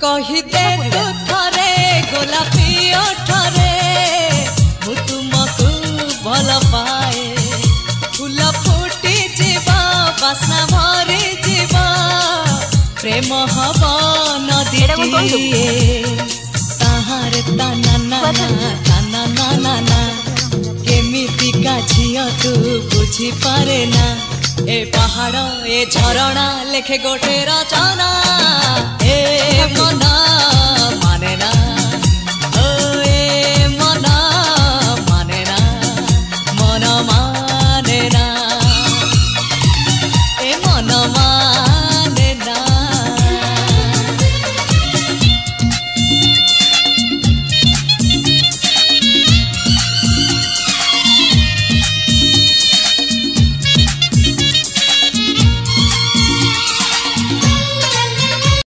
कहिदे तू थरे गोलापी ओठरे मु तुमको भल पाए फूल फुटी जीवा बासना भरी जीवा प्रेम हब नदी ताहार ताना नाना केमितिका झिया तू बुझी पारे ना ए पहाड़ ए झरणा लेखे गोटे रचना।